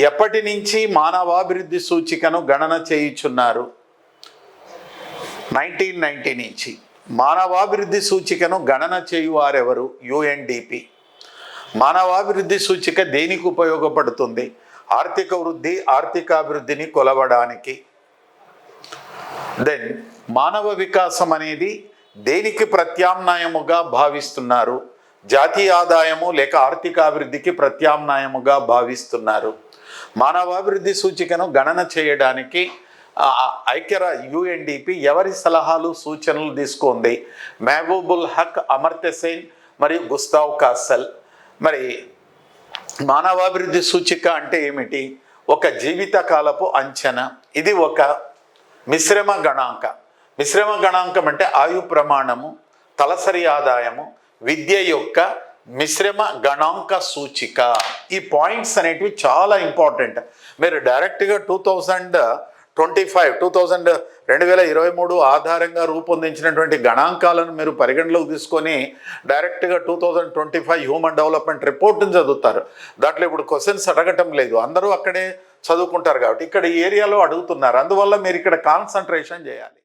ఎప్పటి నుంచి మానవాభివృద్ధి సూచికను గణన చేయుచున్నారు? 1990 నుంచి. మానవాభివృద్ధి సూచికను గణన చేయువారెవరు? యుఎన్డిపి. మానవాభివృద్ధి సూచిక దేనికి ఉపయోగపడుతుంది? ఆర్థిక వృద్ధి, ఆర్థికాభివృద్ధిని కొలవడానికి. దెన్ మానవ వికాసం అనేది దేనికి ప్రత్యామ్నాయముగా భావిస్తున్నారు? జాతీయ ఆదాయము లేక ఆర్థికాభివృద్ధికి ప్రత్యామ్నాయముగా భావిస్తున్నారు. మానవాభివృద్ధి సూచికను గణన చేయడానికి యుఎన్డిపి ఎవరి సలహాలు సూచనలు తీసుకుంది? మెహబూబుల్ హక్, అమర్త్య సేన్ మరియు గుస్తావ్ కాసల్. మరి మానవాభివృద్ధి సూచిక అంటే ఏమిటి? ఒక జీవితకాలపు అంచనా. ఇది ఒక మిశ్రమ గణాంక. మిశ్రమ గణాంకం అంటే ఆయు ప్రమాణము, తలసరి ఆదాయము, విద్య యొక్క మిశ్రమ గణాంక సూచిక. ఈ పాయింట్స్ అనేటివి చాలా ఇంపార్టెంట్. మీరు డైరెక్ట్గా 2023 ఆధారంగా రూపొందించినటువంటి గణాంకాలను మీరు పరిగణలోకి తీసుకొని డైరెక్ట్గా 2025 హ్యూమన్ డెవలప్మెంట్ రిపోర్ట్ని చదువుతారు. దాంట్లో ఇప్పుడు క్వశ్చన్స్ అడగటం లేదు, అందరూ అక్కడే చదువుకుంటారు కాబట్టి ఇక్కడ ఈ ఏరియాలో అడుగుతున్నారు. అందువల్ల మీరు ఇక్కడ కాన్సన్ట్రేషన్ చేయాలి.